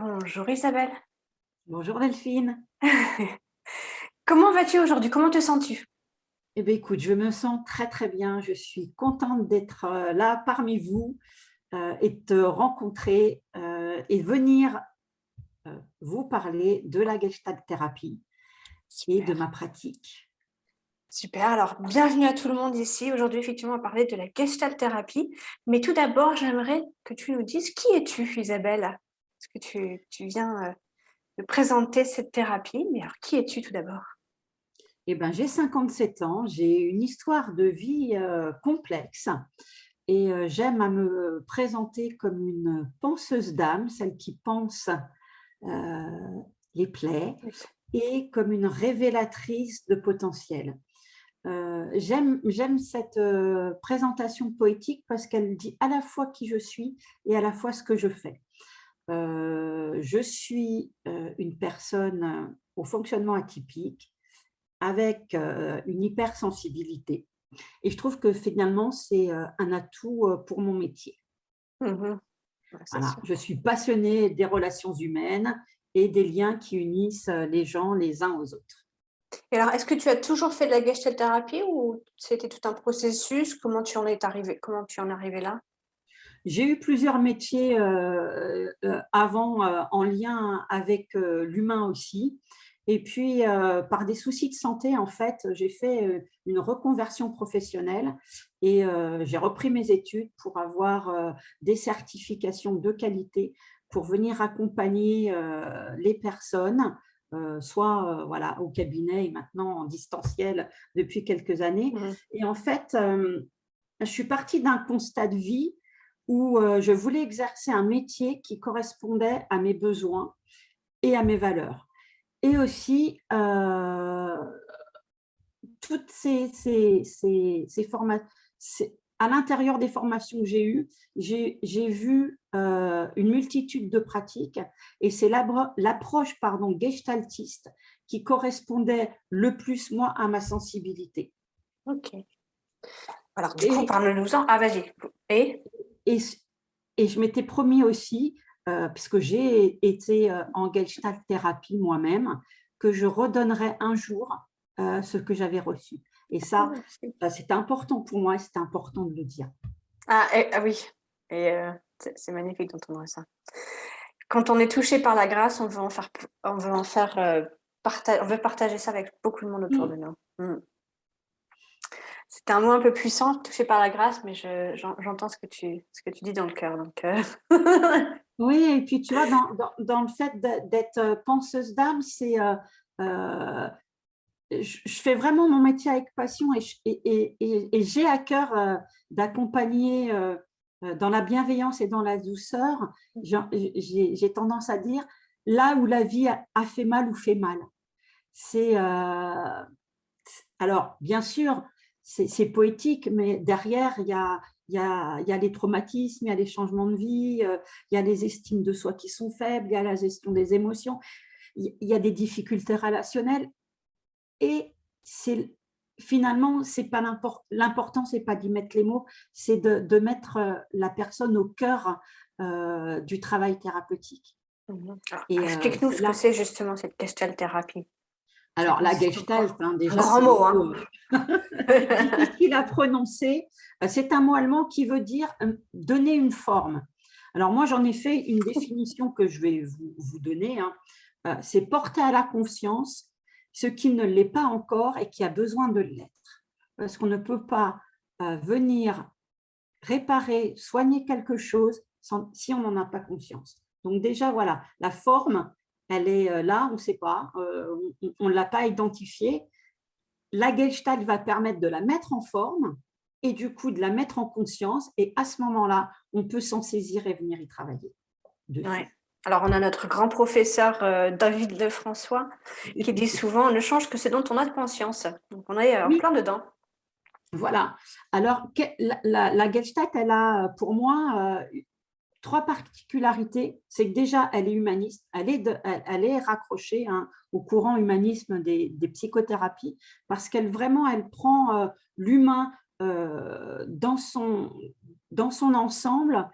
Bonjour Isabelle. Bonjour Delphine. Comment vas-tu aujourd'hui? Comment te sens-tu? Eh bien, écoute, je me sens très très bien. Je suis contente d'être là parmi vous et de te rencontrer et venir vous parler de la Gestalt thérapie et de Super, ma pratique. super. Alors, bienvenue à tout le monde ici. Aujourd'hui, effectivement, on va parler de la Gestalt thérapie. Mais tout d'abord, j'aimerais que tu nous dises qui es-tu, Isabelle? Parce que tu viens de présenter cette thérapie. Mais alors, qui es-tu tout d'abord? Eh ben, j'ai 57 ans, j'ai une histoire de vie complexe et j'aime à me présenter comme une penseuse d'âme, celle qui pense euh, les plaies, et comme une révélatrice de potentiel. J'aime cette présentation poétique parce qu'elle dit à la fois qui je suis et à la fois ce que je fais. Je suis une personne au fonctionnement atypique avec une hypersensibilité et je trouve que finalement c'est un atout pour mon métier. Mhm. Ouais, c'est Voilà, sûr. je suis passionnée des relations humaines et des liens qui unissent les gens les uns aux autres. Et alors, est-ce que tu as toujours fait de la Gestalt thérapie ou c'était tout un processus? Comment tu en es arrivé? Comment tu en es arrivé là? J'ai eu plusieurs métiers avant en lien avec l'humain aussi. Et puis, par des soucis de santé, en fait, j'ai fait une reconversion professionnelle et j'ai repris mes études pour avoir des certifications de qualité pour venir accompagner les personnes, soit voilà, au cabinet et maintenant en distanciel depuis quelques années. Mhm. Et en fait, je suis partie d'un constat de vie où je voulais exercer un métier qui correspondait à mes besoins et à mes valeurs. Et aussi, toutes ces formations, à l'intérieur des formations que j'ai eues, j'ai vu une multitude de pratiques et c'est l'approche gestaltiste qui correspondait le plus, moi, à ma sensibilité. Ok. Alors, du coup, Et, parle-nous-en. Ah, vas-y. Et? et, et je m'étais promis aussi, puisque j'ai été en gestalt thérapie moi-même, que je redonnerais un jour ce que j'avais reçu. Et ça, c'était important pour moi et c'était important de le dire. Ah oui, et c'est magnifique d'entendre ça. Quand on est touché par la grâce, on veut partager ça avec beaucoup de monde autour de Mm. nous. C'est un mot un peu puissant, touché par la grâce, mais j'entends ce que tu dis dans le cœur, donc Oui, et puis tu vois, dans le fait d'être penseuse d'âme, c'est euh, je fais vraiment mon métier avec passion et j'ai à cœur d'accompagner dans la bienveillance et dans la douceur. J'ai tendance à dire là où la vie a fait mal ou fait mal. C'est alors bien sûr c'est poétique, mais derrière il y a les traumatismes, il y a les changements de vie, il y a les estimes de soi qui sont faibles, il y a la gestion des émotions, il y a des difficultés relationnelles. Et c'est finalement, c'est pas l'important, c'est pas d'y mettre les mots, c'est de mettre la personne au cœur du travail thérapeutique. Alors, Et explique-nous c'est ce que là. c'est justement cette gestalt thérapie. Ça Alors, la consiste en gestalt, quoi? hein, Un déjà, grand c'est un mot, hein? mot difficile à prononcer. C'est un mot allemand qui veut dire donner une forme. Alors, moi, j'en ai fait une définition que je vais vous donner, hein. C'est porter à la conscience ce qui ne l'est pas encore et qui a besoin de l'être. Parce qu'on ne peut pas venir réparer, soigner quelque chose si on n'en a pas conscience. Donc déjà, voilà, la forme, elle est là, on ne sait pas, on ne l'a pas identifiée. La Gestalt va permettre de la mettre en forme et du coup de la mettre en conscience. Et à ce moment-là, on peut s'en saisir et venir y travailler Ouais. dessus. Alors, on a notre grand professeur David Lefrançois qui dit souvent: on ne change que ce dont on a conscience. Donc, on est en Oui, plein dedans. voilà. Alors, la Gestalt, elle a pour moi trois particularités. C'est que déjà, elle est humaniste, elle est raccrochée hein, au courant humanisme des psychothérapies parce qu'elle vraiment, elle prend l'humain dans son ensemble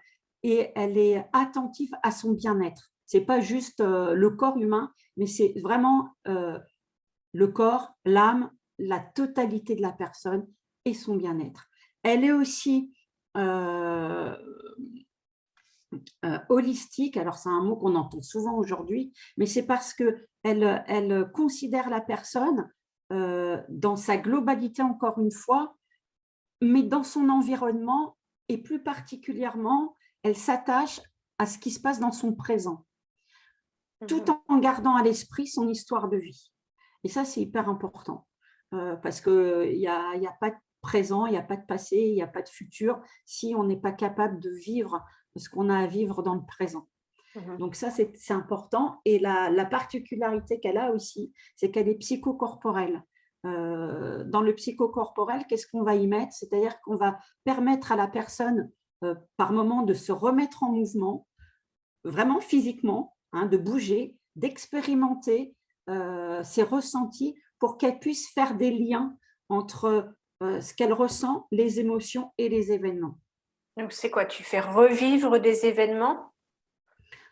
et elle est attentive à son bien-être. c'est pas juste le corps humain, mais c'est vraiment le corps, l'âme, la totalité de la personne et son bien-être. Elle est aussi holistique, alors c'est un mot qu'on entend souvent aujourd'hui, mais c'est parce qu'elle considère la personne dans sa globalité, encore une fois, mais dans son environnement, et plus particulièrement, elle s'attache à ce qui se passe dans son présent, tout en gardant à l'esprit son histoire de vie. Et ça, c'est hyper important, parce qu'il n'y a pas de présent, il n'y a pas de passé, il n'y a pas de futur, si on n'est pas capable de vivre ce qu'on a à vivre dans le présent. Donc ça, c'est important. Et la particularité qu'elle a aussi, c'est qu'elle est psychocorporelle. Dans le psychocorporel, qu'est-ce qu'on va y mettre? C'est-à-dire qu'on va permettre à la personne, par moment, de se remettre en mouvement, vraiment physiquement, hein, de bouger, d'expérimenter ses ressentis pour qu'elle puisse faire des liens entre ce qu'elle ressent, les émotions et les événements. Donc, c'est quoi? Tu fais revivre des événements?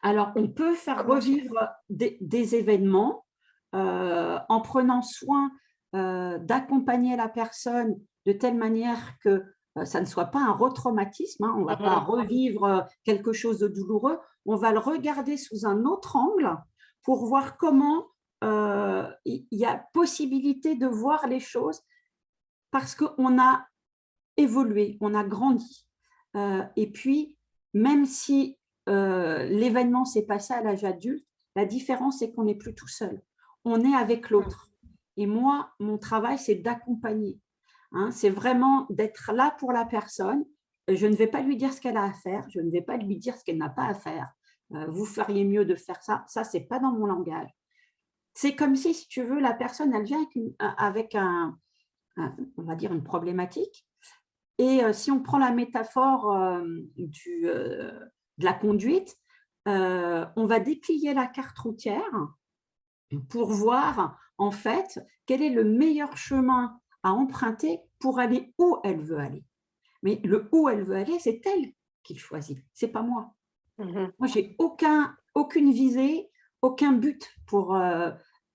Alors, on peut faire revivre des événements en prenant soin d'accompagner la personne de telle manière que ça ne soit pas un retraumatisme, hein, on ne va pas revivre quelque chose de douloureux, on va le regarder sous un autre angle pour voir comment il y a possibilité de voir les choses parce qu'on a évolué, on a grandi. Et puis, même si l'événement s'est passé à l'âge adulte, la différence, c'est qu'on n'est plus tout seul. On est avec l'autre. Et moi, mon travail, c'est d'accompagner. Hein, c'est vraiment d'être là pour la personne. Je ne vais pas lui dire ce qu'elle a à faire. Je ne vais pas lui dire ce qu'elle n'a pas à faire. Vous feriez mieux de faire ça. Ça, ce n'est pas dans mon langage. C'est comme si tu veux, la personne, elle vient avec on va dire, une problématique. Et si on prend la métaphore de la conduite, on va déplier la carte routière pour voir en fait quel est le meilleur chemin à emprunter pour aller où elle veut aller. Mais le où elle veut aller, c'est elle qui le choisit, c'est pas moi. Moi, j'ai aucune visée, aucun but pour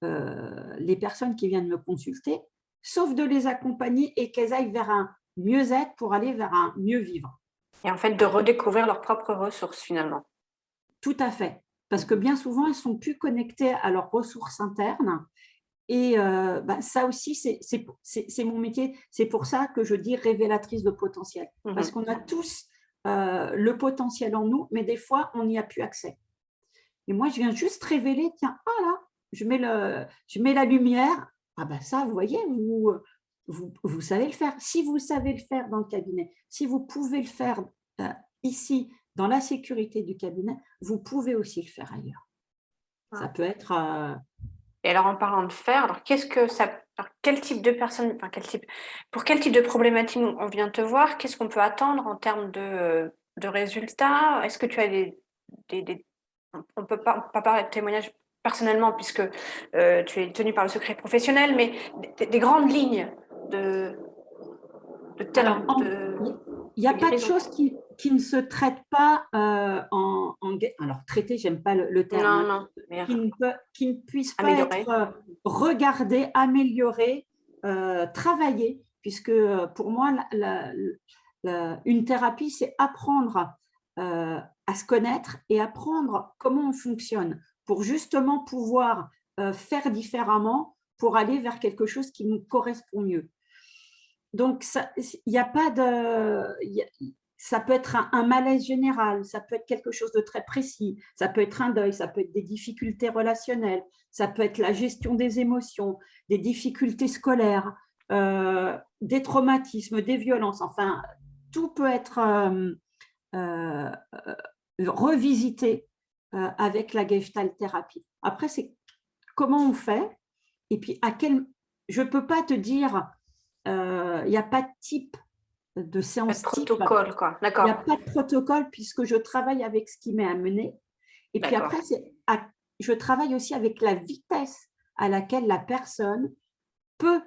les personnes qui viennent me consulter, sauf de les accompagner et qu'elles aillent vers un mieux-être pour aller vers un mieux vivre. Et en fait, de redécouvrir leurs propres ressources finalement. Tout à fait. Parce que bien souvent, elles sont plus connectées à leurs ressources internes. Et ça aussi, c'est mon métier. C'est pour ça que je dis révélatrice de potentiel. Parce qu'on a tous le potentiel en nous, mais des fois, on n'y a plus accès. Et moi, je viens juste révéler, tiens, ah là, je mets la lumière. Ah ben ça, vous voyez, vous savez le faire. Si vous savez le faire dans le cabinet, si vous pouvez le faire ici, dans la sécurité du cabinet, vous pouvez aussi le faire ailleurs. Ça peut être… Et alors, en parlant de faire, alors quel type de personne, pour quel type de problématique on vient te voir? Qu'est-ce qu'on peut attendre en termes de résultats? Est-ce que tu as on ne peut pas parler de témoignages personnellement puisque tu es tenu par le secret professionnel, mais des grandes lignes de Alors, il n'y a pas de choses qui ne se traitent pas alors, traiter, j'aime pas le terme. Non, Qui ne puissent pas être regardées, améliorées, travaillées, puisque pour moi, une thérapie, c'est apprendre à se connaître et apprendre comment on fonctionne pour justement pouvoir faire différemment pour aller vers quelque chose qui nous correspond mieux. Donc, il n'y a pas de… Ça peut être un malaise général, ça peut être quelque chose de très précis, ça peut être un deuil, ça peut être des difficultés relationnelles, ça peut être la gestion des émotions, des difficultés scolaires, des traumatismes, des violences, enfin, tout peut être revisité avec la Gestalt thérapie. Après, c'est comment on fait et puis je ne peux pas te dire… il n'y a pas de type de séance pas de protocole, quoi. Il n'y a pas de protocole puisque je travaille avec ce qui m'est amené. Et puis après, je travaille aussi avec la vitesse à laquelle la personne peut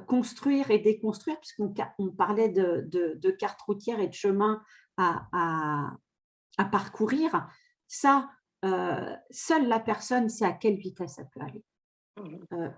construire et déconstruire, puisqu'on parlait de carte routière et de chemin à parcourir. Ça, seule la personne sait à quelle vitesse elle peut aller.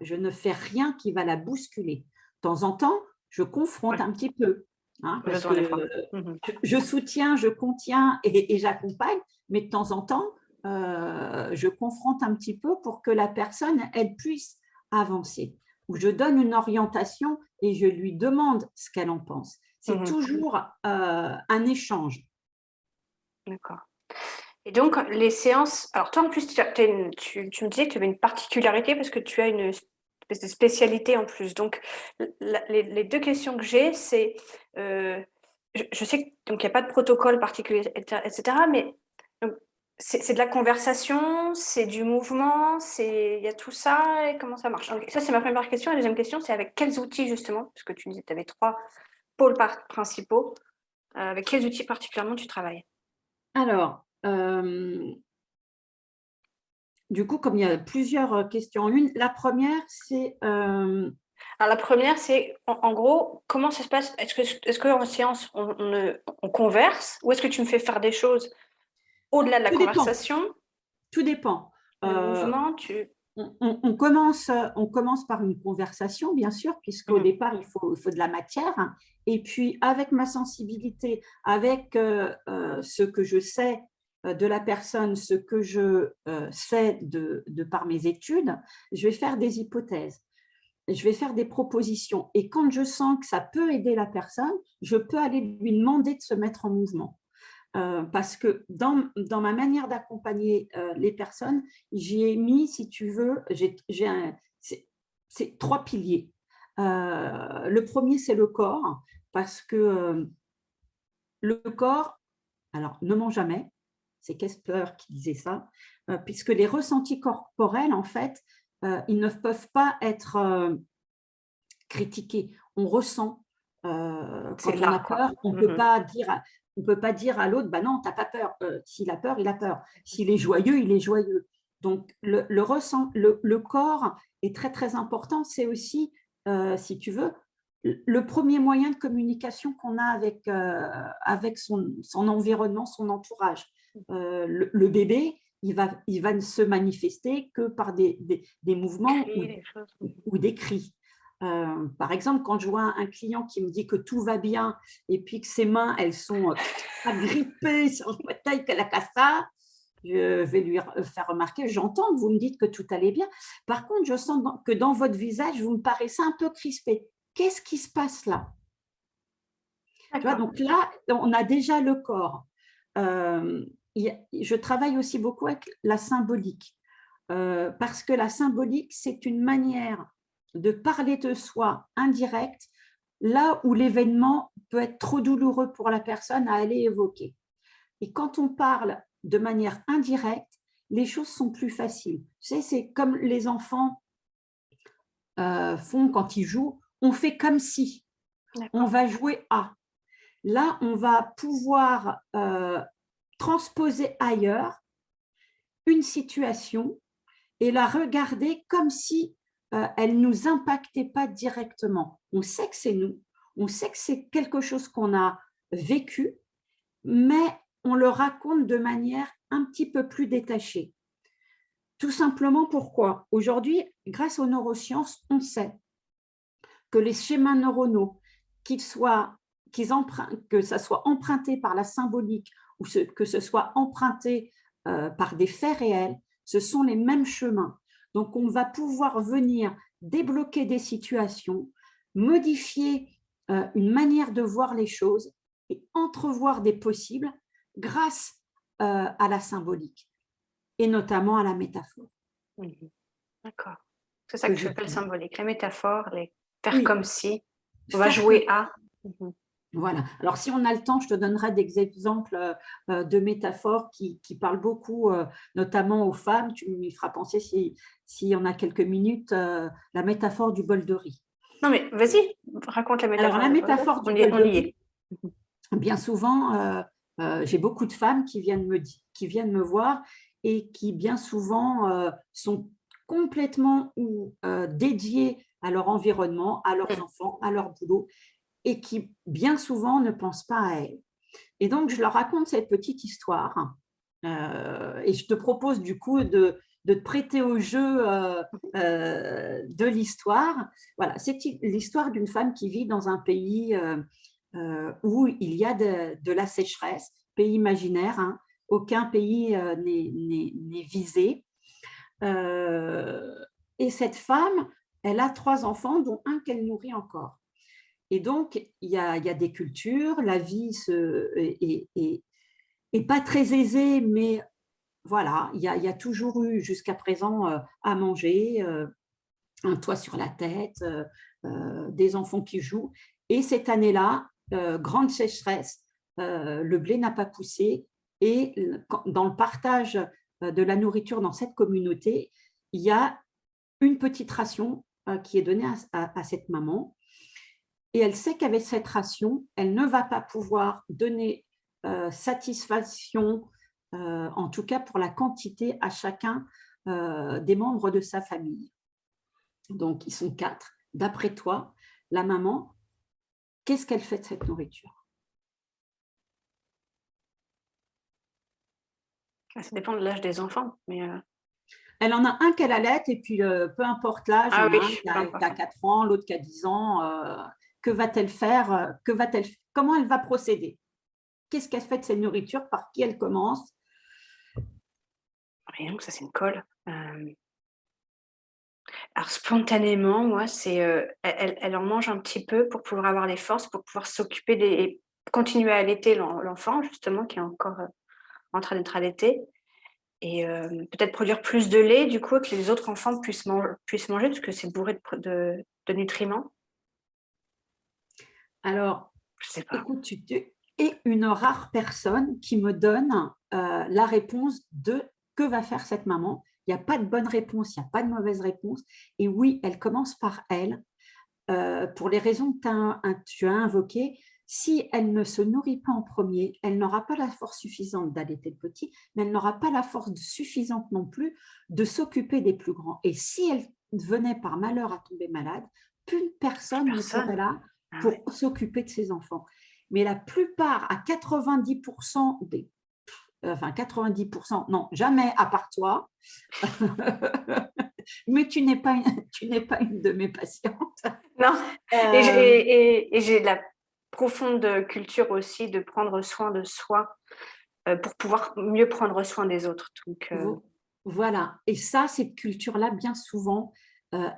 Je ne fais rien qui va la bousculer. De temps en temps, je confronte Ouais, un petit peu, hein, parce besoin que des fois. Mhm. je soutiens, je contiens et j'accompagne, mais de temps en temps, je confronte un petit peu pour que la personne, elle puisse avancer. Ou je donne une orientation et je lui demande ce qu'elle en pense. C'est Mhm. toujours un échange. D'accord. Et donc, les séances, alors toi en plus, tu me disais que tu avais une particularité parce que tu as une espèce de spécialité en plus. Donc, les deux questions que j'ai, c'est, je sais que donc il n'y a pas de protocole particulier, etc. Mais donc, c'est de la conversation, c'est du mouvement, il y a tout ça, et comment ça marche? Donc, ça, c'est ma première question. La deuxième question, c'est avec quels outils justement, parce que tu me disais que tu avais trois pôles principaux, avec quels outils particulièrement tu travailles? Alors, du coup, comme il y a plusieurs questions en une, la première, c'est Alors, la première, c'est en gros, comment ça se passe? Est-ce qu'en séance, on converse ou est-ce que tu me fais faire des choses au-delà de la tout dépend, conversation? tout dépend. Le Euh, mouvement, on commence par une conversation, bien sûr, puisqu'au Mhm. départ, il faut de la matière. Et puis, avec ma sensibilité, avec ce que je sais de la personne, ce que je sais de par mes études, je vais faire des hypothèses. Je vais faire des propositions. Et quand je sens que ça peut aider la personne, je peux aller lui demander de se mettre en mouvement. Parce que dans ma manière d'accompagner les personnes, j'y ai mis, si tu veux, c'est trois piliers. Le premier, c'est le corps, parce que le corps, alors ne ment jamais, c'est Kessler qui disait ça, puisque les ressentis corporels, en fait, ils ne peuvent pas être critiquer. On ressent C'est quand on a là, quoi. peur, on ne Mhm. peut pas dire à l'autre, bah non, tu n'as pas peur. S'il a peur, il a peur. S'il est joyeux, il est joyeux. Donc, le corps est très, très important. C'est aussi, si tu veux, le premier moyen de communication qu'on a avec son environnement, son entourage. Le bébé, il va ne se manifester que par des mouvements Créer des choses. ou des cris. Par exemple, quand je vois un client qui me dit que tout va bien et puis que ses mains, elles sont agrippées sur le fauteuil, qu'elle a qu'à ça, je vais lui faire remarquer, j'entends que vous me dites que tout allait bien. Par contre, je sens que dans votre visage, vous me paraissez un peu crispé. Qu'est-ce qui se passe là? Tu vois, D'accord. donc là, on a déjà le corps. Je travaille aussi beaucoup avec la symbolique. Parce que la symbolique, c'est une manière de parler de soi indirect, là où l'événement peut être trop douloureux pour la personne à aller évoquer. Et quand on parle de manière indirecte, les choses sont plus faciles. Tu sais, c'est comme les enfants font quand ils jouent, on fait comme si, on D'accord. va jouer à. Là, on va pouvoir transposer ailleurs une situation et la regarder comme si elle ne nous impactait pas directement. On sait que c'est nous, on sait que c'est quelque chose qu'on a vécu, mais on le raconte de manière un petit peu plus détachée. Tout simplement pourquoi? Aujourd'hui, grâce aux neurosciences, on sait que les schémas neuronaux, que ça soit emprunté par la symbolique ou que ce soit emprunté par des faits réels, ce sont les mêmes chemins. Donc, on va pouvoir venir débloquer des situations, modifier une manière de voir les choses et entrevoir des possibles grâce à la symbolique et notamment à la métaphore Mhm. D'accord. C'est ça que que tu appelles j'utilise. symbolique. Les métaphores, les faire Oui, comme si, on va faire jouer que à. Mhm. voilà. Alors, si on a le temps, je te donnerai des exemples de métaphores qui parlent beaucoup, notamment aux femmes. Tu m'y feras penser si on a quelques minutes, la métaphore du bol de riz. Non, mais vas-y, raconte la Alors, métaphore la du bol. métaphore du bol On de y est. riz, bien souvent, j'ai beaucoup de femmes qui viennent me voir et qui, bien souvent, sont complètement ou dédiées à leur environnement, à leurs Mhm. enfants, à leur boulot, et qui, bien souvent, ne pensent pas à elles. Et donc, je leur raconte cette petite histoire Et je te propose du coup de te prêter au jeu de l'histoire. Voilà, c'est l'histoire d'une femme qui vit dans un pays où il y a de la sécheresse, pays imaginaire, hein. Aucun pays n'est visé. Et cette femme, elle a 3 enfants, dont un qu'elle nourrit encore. Et donc, il y a des cultures, la vie est pas très aisée, mais voilà, il y a toujours eu jusqu'à présent à manger, un toit sur la tête, des enfants qui jouent. Et cette année-là, grande sécheresse, le blé n'a pas poussé. Et dans le partage de la nourriture dans cette communauté, il y a une petite ration qui est donnée à cette maman. Et elle sait qu'avec cette ration, elle ne va pas pouvoir donner satisfaction, en tout cas pour la quantité, à chacun des membres de sa famille. Donc, ils sont 4. D'après toi, la maman, qu'est-ce qu'elle fait de cette nourriture? Ça dépend de l'âge des enfants. Mais Elle en a un qu'elle allait, et puis peu importe l'âge, il y en a oui, un qui a 4 ans, l'autre qui a 10 ans. Que va-t-elle faire? Comment elle va procéder? Qu'est-ce qu'elle fait de cette nourriture? Par qui elle commence? rien que ça, c'est une colle. Alors spontanément, moi, c'est elle en mange un petit peu pour pouvoir avoir les forces, pour pouvoir s'occuper et continuer à allaiter l'enfant, justement, qui est encore en train d'être allaité. Et peut-être produire plus de lait, du coup, que les autres enfants puissent manger, parce que c'est bourré de nutriments. Alors, Je sais pas. écoute, tu es une rare personne qui me donne la réponse de que va faire cette maman. Il n'y a pas de bonne réponse, il n'y a pas de mauvaise réponse. Et oui, elle commence par elle, pour les raisons que tu as invoquées. Si elle ne se nourrit pas en premier, elle n'aura pas la force suffisante d'allaiter le petit, mais elle n'aura pas la force suffisante non plus de s'occuper des plus grands. Et si elle venait par malheur à tomber malade, plus personne ne serait là Ah pour ouais. s'occuper de ses enfants. Mais la plupart, à 90% des… Enfin, 90%, non, jamais à part toi. Mais tu n'es pas une de mes patientes. Non, Euh, et j'ai de la profonde culture aussi de prendre soin de soi pour pouvoir mieux prendre soin des autres. Donc, Voilà. Et ça, cette culture-là, bien souvent,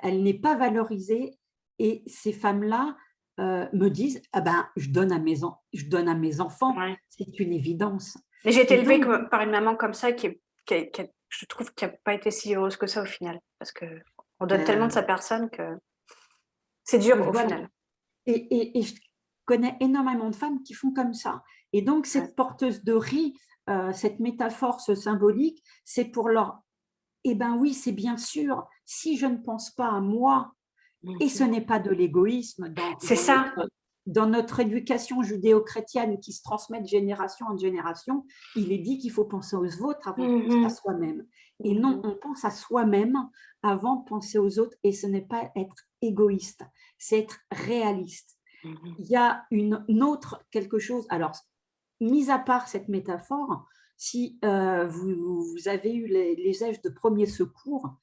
elle n'est pas valorisée. Et ces femmes-là me disent, ah ben, je donne à mes enfants. ouais. C'est une évidence. Mais j'ai été Et élevée donc, par une maman comme ça je trouve qui n'a pas été si heureuse que ça au final. Parce qu'on donne tellement de sa personne que c'est dur au voilà. final. Et je connais énormément de femmes qui font comme ça. Et donc, Ouais. cette porteuse de riz, cette métaphore, ce symbolique, c'est pour leur… Eh bien oui, c'est bien sûr, si je ne pense pas à moi, et ce n'est pas de l'égoïsme C'est ça. dans notre éducation judéo-chrétienne qui se transmet de génération en génération, il est dit qu'il faut penser aux autres avant de penser à soi-même. Et non, on pense à soi-même avant de penser aux autres, et ce n'est pas être égoïste, c'est être réaliste. Il y a une autre quelque chose, alors, mis à part cette métaphore, si vous avez eu les âges de premier secours,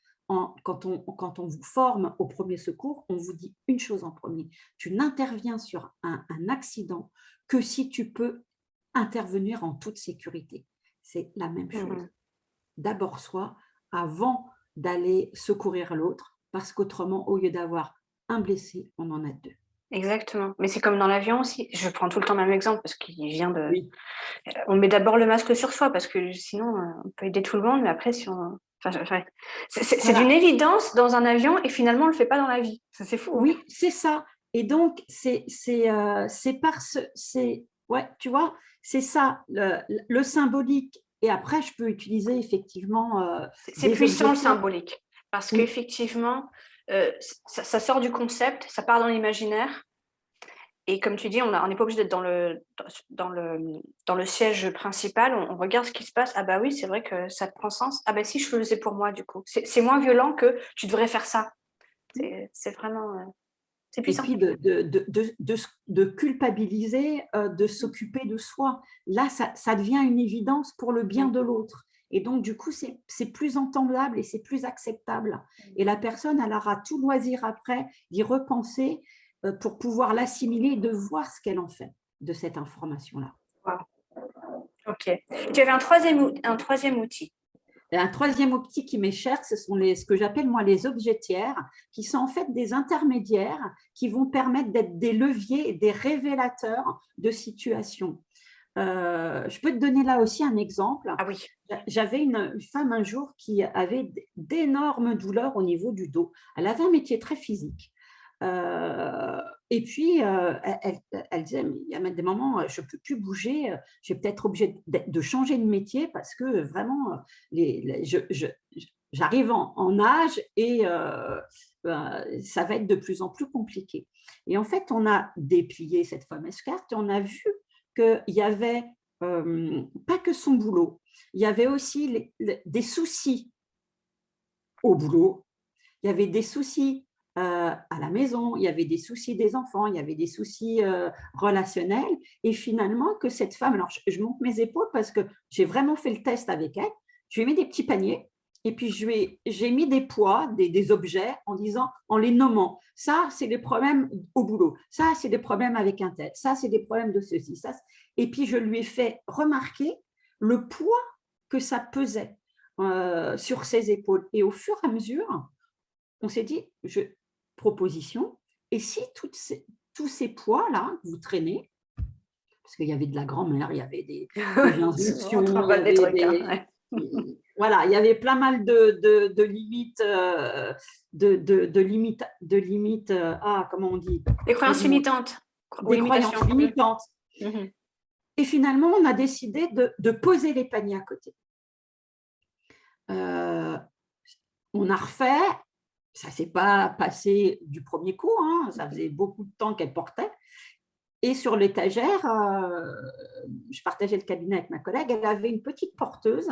quand on vous forme au premier secours, on vous dit une chose en premier: tu n'interviens sur un accident que si tu peux intervenir en toute sécurité. C'est la même chose. D'abord soi, avant d'aller secourir l'autre, parce qu'autrement, au lieu d'avoir un blessé, on en a 2. Exactement. Mais c'est comme dans l'avion aussi. Je prends tout le temps le même exemple parce qu'il vient de. Oui. On met d'abord le masque sur soi parce que sinon, on peut aider tout le monde, mais après, si on. Enfin, c'est d'une Voilà. évidence dans un avion et finalement, on le fait pas dans la vie. Ça, c'est fou. Oui, c'est ça. Et donc, ouais, tu vois, c'est ça, le symbolique. Et après, je peux utiliser effectivement C'est des puissant objets le faits. symbolique parce Oui, qu'effectivement, ça sort du concept, ça part dans l'imaginaire. Et comme tu dis, on n'est pas obligé d'être dans le siège principal. On regarde ce qui se passe. Ah bah oui, c'est vrai que ça prend sens. Ah bah si, je le faisais pour moi du coup. C'est moins violent que tu devrais faire ça. C'est vraiment C'est Et puissant. puis de culpabiliser, de s'occuper de soi. Là, ça devient une évidence pour le bien de l'autre. Et donc, du coup, c'est plus entendable et c'est plus acceptable. Et la personne, elle aura tout loisir après d'y repenser pour pouvoir l'assimiler et de voir ce qu'elle en fait de cette information-là. Wow. Ok. Tu avais un troisième outil. Et un troisième outil qui m'est cher, ce sont ce que j'appelle moi les objets tiers, qui sont en fait des intermédiaires qui vont permettre d'être des leviers et des révélateurs de situations. Je peux te donner là aussi un exemple. Ah oui. J'avais une femme un jour qui avait d'énormes douleurs au niveau du dos. Elle avait un métier très physique. Et puis, elle disait, mais il y a des moments, je ne peux plus bouger, je vais peut-être obligée de changer de métier parce que vraiment, j'arrive en âge et ça va être de plus en plus compliqué. Et en fait, on a déplié cette fameuse carte et on a vu qu'il y avait pas que son boulot, il y avait aussi des soucis au boulot, il y avait des soucis à la maison, il y avait des soucis des enfants, il y avait des soucis relationnels. Et finalement, que cette femme, alors je monte mes épaules parce que j'ai vraiment fait le test avec elle, je lui ai mis des petits paniers et puis j'ai mis des poids, des objets en disant, en les nommant, ça c'est des problèmes au boulot, ça c'est des problèmes avec un tel, ça c'est des problèmes de ceci, ça. Et puis je lui ai fait remarquer le poids que ça pesait sur ses épaules. Et au fur et à mesure, on s'est dit, proposition, et si tous ces poids-là que vous traînez, parce qu'il y avait de la grand-mère, il y avait des injonctions, voilà, il y avait plein mal de limites, de limites, comment on dit? Des croyances limitantes. Des croyances limitantes. Et finalement, on a décidé de poser les paniers à côté. On a refait. Ça ne s'est pas passé du premier coup, hein, ça faisait beaucoup de temps qu'elle portait. Et sur l'étagère, je partageais le cabinet avec ma collègue, elle avait une petite porteuse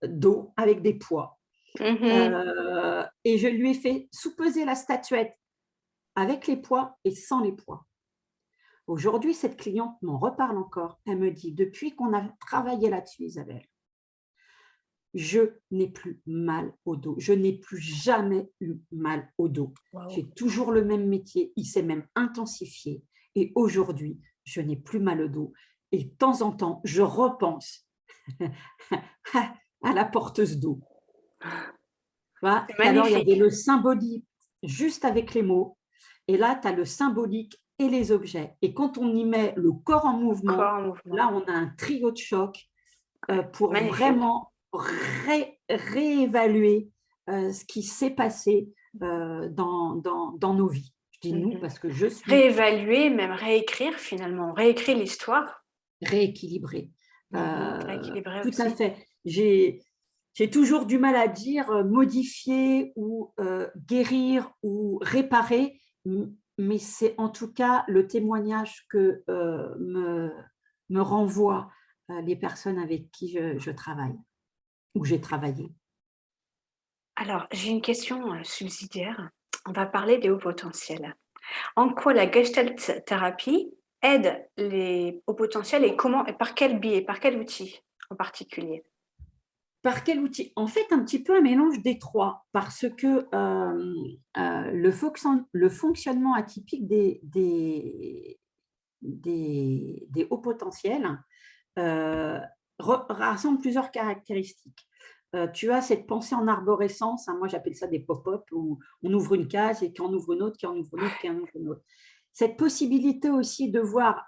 d'eau avec des poids. Et je lui ai fait sous-peser la statuette avec les poids et sans les poids. Aujourd'hui, cette cliente m'en reparle encore. Elle me dit, depuis qu'on a travaillé là-dessus, Isabelle, je n'ai plus mal au dos. Je n'ai plus jamais eu mal au dos. Wow. J'ai toujours le même métier. Il s'est même intensifié. Et aujourd'hui, je n'ai plus mal au dos. Et de temps en temps, je repense à la porteuse d'eau. Voilà. Alors, il y avait le symbolique juste avec les mots. Et là, tu as le symbolique et les objets. Et quand on y met le corps en mouvement, là, on a un trio de choc pour vraiment réévaluer ce qui s'est passé dans nos vies. Je dis nous parce que je suis… Réévaluer, même réécrire finalement, réécrire l'histoire. Rééquilibrer. Rééquilibrer tout aussi. À fait. J'ai toujours du mal à dire modifier ou guérir ou réparer, mais c'est en tout cas le témoignage que me renvoient les personnes avec qui je travaille. Où j'ai travaillé. Alors, j'ai une question subsidiaire. On va parler des hauts potentiels. En quoi la Gestalt thérapie aide les hauts potentiels et comment et par quel biais, par quel outil en particulier? Par quel outil? En fait, un petit peu un mélange des trois, parce que le fonctionnement atypique des hauts potentiels rassemble plusieurs caractéristiques. Tu as cette pensée en arborescence, hein, moi j'appelle ça des pop-up, où on ouvre une case et qui en ouvre une autre, qui en ouvre une autre, qui en ouvre une autre. Cette possibilité aussi de voir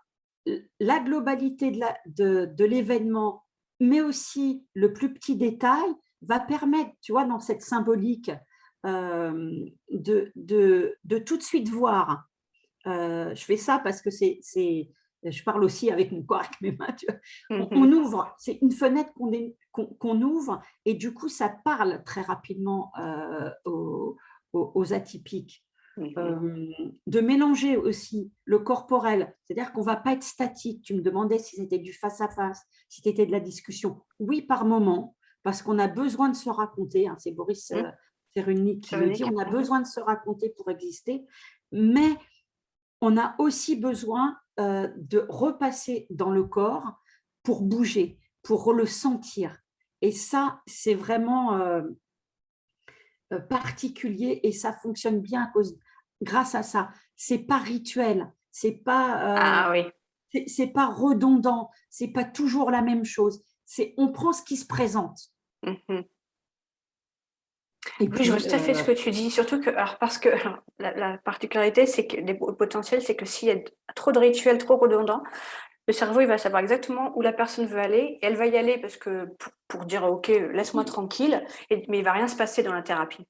la globalité de l'événement, mais aussi le plus petit détail, va permettre, tu vois, dans cette symbolique, de tout de suite voir. Je fais ça parce que je parle aussi avec mon corps, avec mes mains. Tu vois. On ouvre, c'est une fenêtre qu'on ouvre et du coup, ça parle très rapidement aux atypiques. De mélanger aussi le corporel, c'est-à-dire qu'on ne va pas être statique. Tu me demandais si c'était du face-à-face, si c'était de la discussion. Oui, par moment, parce qu'on a besoin de se raconter. Hein, c'est Boris Cyrulnik qui le dit, on a besoin de se raconter pour exister, mais on a aussi besoin de repasser dans le corps pour bouger, pour le sentir. Et ça, c'est vraiment particulier et ça fonctionne bien grâce à ça. C'est pas rituel, c'est Ah oui. pas redondant, c'est pas toujours la même chose. On prend ce qui se présente. Mhm. Et Oui, je vois puis, tout à fait ce que tu dis, surtout que, alors parce que alors, la particularité, c'est que les potentiels, c'est que s'il y a trop de rituels, trop redondants, le cerveau, il va savoir exactement où la personne veut aller, et elle va y aller parce que pour dire ok, laisse-moi tranquille, mais il va rien se passer dans la thérapie.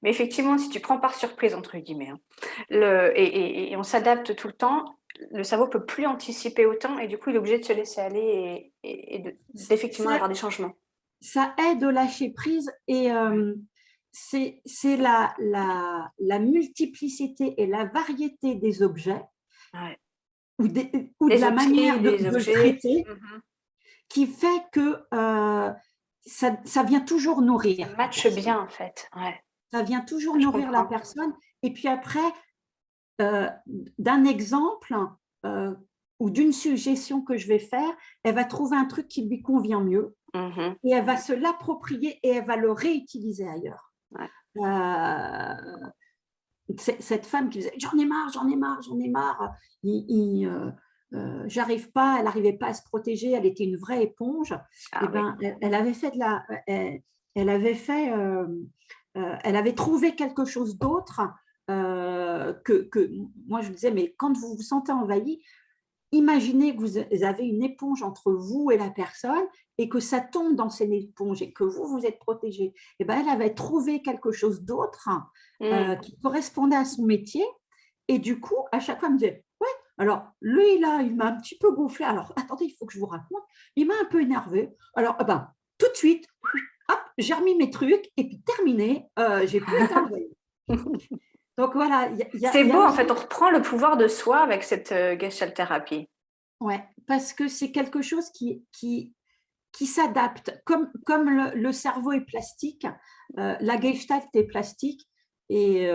Mais effectivement, si tu prends par surprise, entre guillemets, hein, et on s'adapte tout le temps, le cerveau peut plus anticiper autant, et du coup, il est obligé de se laisser aller d'effectivement avoir des changements. ça aide au lâcher prise et c'est la multiplicité et la variété des objets Ouais. ou de Des la outils, manière des de le objets. traiter qui fait que ça vient toujours Ça nourrir la matche personne. bien, en fait. Ouais, Ça vient toujours je nourrir la comprends. personne. Et puis après, d'un exemple ou d'une suggestion que je vais faire, elle va trouver un truc qui lui convient mieux Mhm. et elle va se l'approprier et elle va le réutiliser ailleurs. Ouais. Cette femme qui disait j'en ai marre, j'en ai marre, j'en ai marre, j'arrive pas, elle n'arrivait pas à se protéger, elle était une vraie éponge. Ah Et oui. ben, elle avait fait elle avait trouvé quelque chose d'autre que moi je disais mais quand vous vous sentez envahi, imaginez que vous avez une éponge entre vous et la personne et que ça tombe dans cette éponge et que vous êtes protégé. Et ben, elle avait trouvé quelque chose d'autre qui correspondait à son métier. Et du coup, à chaque fois, elle me disait, ouais, alors lui, là, il m'a un petit peu gonflé. Alors, attendez, il faut que je vous raconte. Il m'a un peu énervé. Alors, ben, tout de suite, hop, j'ai remis mes trucs et puis terminé, j'ai plus été envoyée. Donc voilà, C'est y a beau, en aussi. fait, on reprend le pouvoir de soi avec cette gestalt thérapie. Ouais, parce que c'est quelque chose qui s'adapte. Comme le cerveau est plastique, la gestalt est plastique, et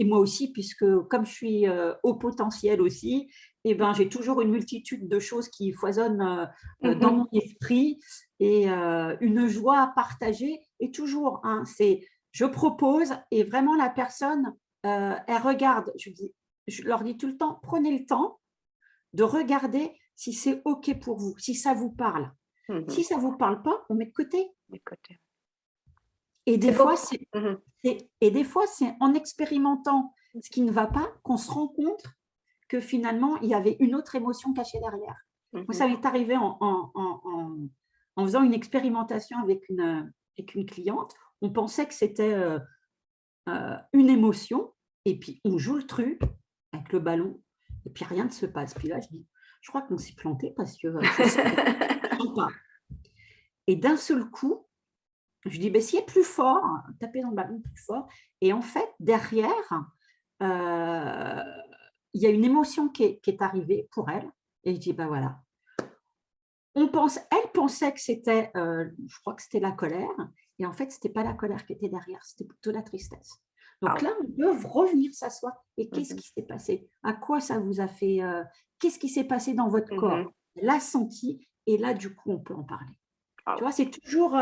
moi aussi, puisque comme je suis au potentiel aussi, et ben, j'ai toujours une multitude de choses qui foisonnent dans mon esprit et une joie à partager. Et toujours, hein, je propose et vraiment la personne, elle regarde. Je leur dis tout le temps, prenez le temps de regarder si c'est OK pour vous, si ça vous parle. Si ça ne vous parle pas, on met de côté. Et des C'est beau. fois, c'est en expérimentant ce qui ne va pas qu'on se rend compte que finalement, il y avait une autre émotion cachée derrière. Moi, ça m'est arrivé en faisant une expérimentation avec une cliente. On pensait que c'était une émotion, et puis on joue le truc avec le ballon, et puis rien ne se passe. Puis là, je dis, je crois qu'on s'est planté parce que ça ne se pas. Et d'un seul coup, je dis, ben, s'il est plus fort, tapez dans le ballon plus fort. Et en fait, derrière, il y a une émotion qui est arrivée pour elle. Et je dis, ben voilà. Elle pensait que c'était, je crois que c'était la colère. Et en fait, ce n'était pas la colère qui était derrière, c'était plutôt la tristesse. Donc là, on peut revenir s'asseoir. Et qu'est-ce qui s'est passé? À quoi ça vous a fait? Qu'est-ce qui s'est passé dans votre corps? Elle l'a senti. Et là, du coup, on peut en parler. Tu vois, c'est toujours,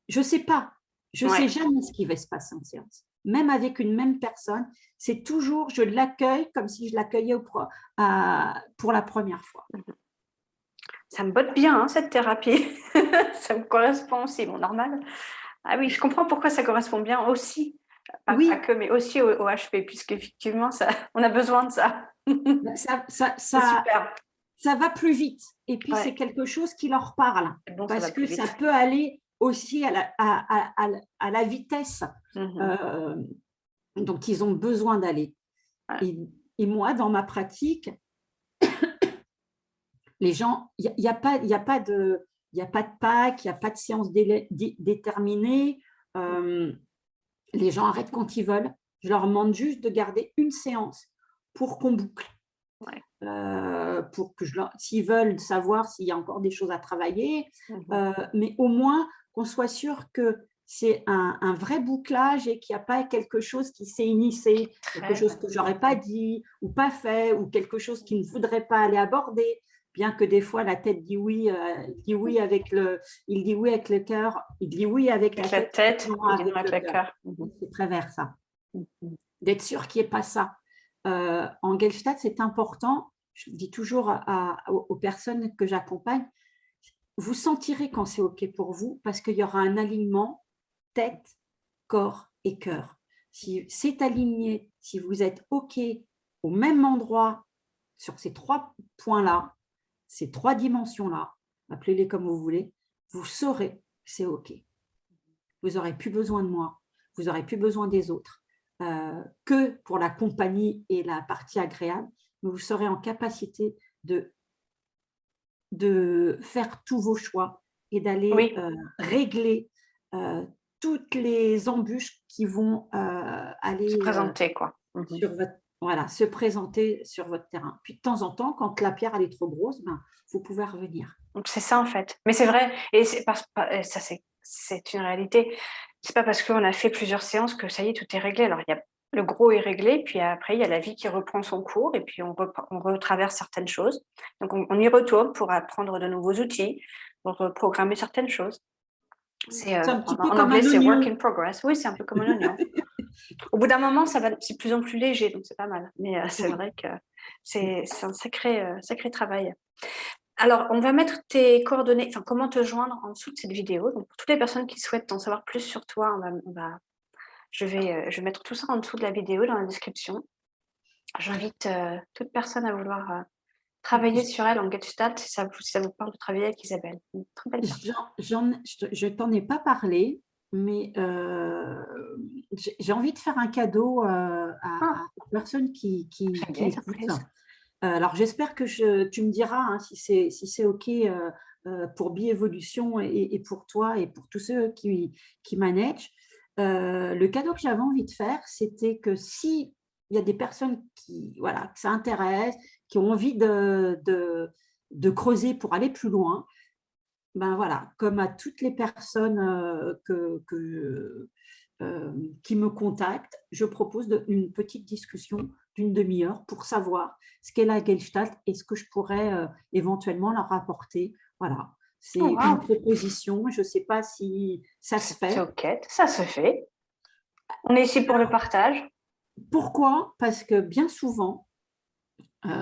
je ne sais pas, je ne sais jamais ce qui va se passer en séance. Même avec une même personne, c'est toujours, je l'accueille comme si je l'accueillais pour la première fois. Ça me botte bien, hein, cette thérapie. Ça me correspond aussi, bon, normal. Ah oui, je comprends pourquoi ça correspond bien aussi, pas Oui, que, mais aussi au HP, puisqu'effectivement, on a besoin de ça. C'est super. ça va plus vite. Et puis, Ouais. c'est quelque chose qui leur parle. C'est bon, ça va Parce plus que ça vite. peut aller aussi à la vitesse dont ils ont besoin d'aller. Ouais. Et moi, dans ma pratique, les gens, il n'y a pas de Pâques, il n'y a pas de séance déterminée. Les gens arrêtent quand ils veulent. Je leur demande juste de garder une séance pour qu'on boucle. Pour que s'ils veulent savoir s'il y a encore des choses à travailler, mais au moins qu'on soit sûr que c'est un vrai bouclage et qu'il n'y a pas quelque chose qui s'est initié, quelque chose que je n'aurais pas dit ou pas fait, ou quelque chose qui ne voudrait pas aller aborder, bien que des fois la tête dit oui, il dit oui avec le cœur, il dit oui avec la tête, non avec le cœur. C'est très vers ça. D'être sûr qu'il n'y ait pas ça. En Gestalt, c'est important, je dis toujours aux personnes que j'accompagne, vous sentirez quand c'est OK pour vous parce qu'il y aura un alignement tête, corps et cœur. Si c'est aligné, si vous êtes OK au même endroit sur ces 3 points-là, ces 3 dimensions-là, appelez-les comme vous voulez, vous saurez que c'est OK. Vous n'aurez plus besoin de moi, vous n'aurez plus besoin des autres. Que pour la compagnie et la partie agréable, mais vous serez en capacité de faire tous vos choix et d'aller régler toutes les embûches qui vont aller se présenter, quoi. Sur votre, se présenter sur votre terrain. Puis de temps en temps, quand la pierre elle est trop grosse, vous pouvez revenir. Donc c'est ça en fait. Mais c'est vrai, et ça c'est une réalité. C'est pas parce qu'on a fait plusieurs séances que ça y est, tout est réglé. Alors le gros est réglé, puis après il y a la vie qui reprend son cours et puis on retraverse certaines choses. Donc on y retourne pour apprendre de nouveaux outils, pour reprogrammer certaines choses. C'est un petit peu en comme anglais, c'est oignon. work in progress. Oui, c'est un peu comme un oignon. Au bout d'un moment, c'est de plus en plus léger, donc c'est pas mal. Mais c'est vrai que c'est un sacré travail. Alors, on va mettre tes coordonnées, enfin, comment te joindre en dessous de cette vidéo. Donc, pour toutes les personnes qui souhaitent en savoir plus sur toi, je vais mettre tout ça en dessous de la vidéo, dans la description. J'invite toute personne à vouloir travailler sur elle en Gestalt, si ça vous parle de travailler avec Isabelle. Une très belle personne. Je t'en ai pas parlé, mais j'ai envie de faire un cadeau à personnes qui écoutent. Alors, j'espère que tu me diras hein, si c'est OK pour Bi-Évolution et pour toi et pour tous ceux qui managent. Le cadeau que j'avais envie de faire, c'était que s'il y a des personnes que ça intéresse, qui ont envie de creuser pour aller plus loin, comme à toutes les personnes qui me contactent, je propose une petite discussion d'une demi-heure pour savoir ce qu'est la Gestalt et ce que je pourrais éventuellement leur apporter. Voilà, c'est une proposition. Je ne sais pas si ça se fait. C'est OK, ça se fait. On est ici pour le partage. Pourquoi? Parce que bien souvent,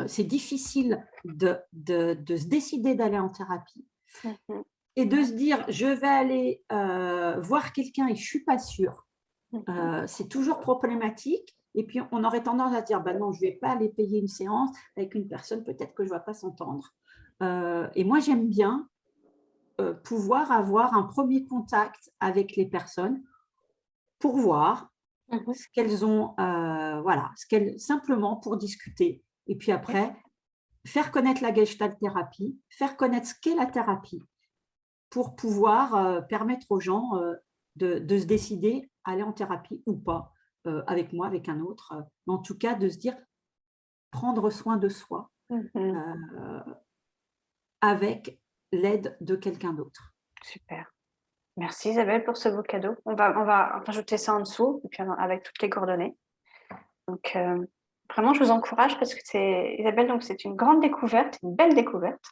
c'est difficile de se décider d'aller en thérapie. Et de se dire, je vais aller voir quelqu'un et je ne suis pas sûre. C'est toujours problématique. Et puis, on aurait tendance à dire, non, je ne vais pas aller payer une séance avec une personne, peut-être que je ne vais pas s'entendre. Et moi, j'aime bien pouvoir avoir un premier contact avec les personnes pour voir ce qu'elles ont, simplement pour discuter. Et puis après, faire connaître la Gestalt thérapie, faire connaître ce qu'est la thérapie, pour pouvoir permettre aux gens de se décider à aller en thérapie ou pas, avec moi, avec un autre. Mais en tout cas, de se dire prendre soin de soi avec l'aide de quelqu'un d'autre. Super. Merci Isabelle pour ce beau cadeau. On va rajouter ça en dessous, et puis avec toutes les coordonnées. Donc, vraiment, je vous encourage parce que Isabelle, donc c'est une grande découverte, une belle découverte.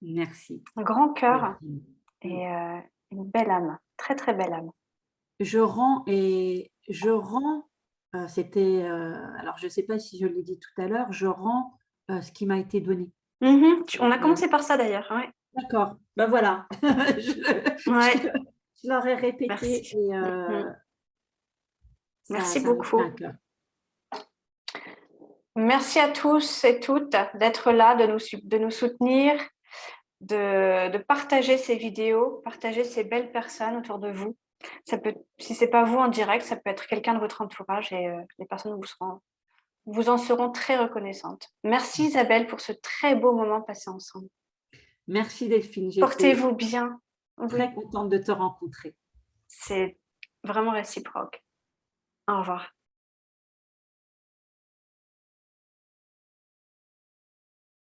Merci. Un grand cœur et une belle âme, très très belle âme. Je rends, c'était, alors je ne sais pas si je l'ai dit tout à l'heure, je rends ce qui m'a été donné. On a commencé par ça d'ailleurs, ouais. D'accord, voilà. Je leur ai répété. Merci. Et, merci beaucoup. Merci à tous et toutes d'être là, de nous soutenir, de partager ces vidéos, partager ces belles personnes autour de vous. Si ce n'est pas vous en direct, ça peut être quelqu'un de votre entourage et les personnes vous en seront très reconnaissantes. Merci Isabelle pour ce très beau moment passé ensemble. Merci Delphine. Portez-vous bien. Très contente de te rencontrer. C'est vraiment réciproque. Au revoir.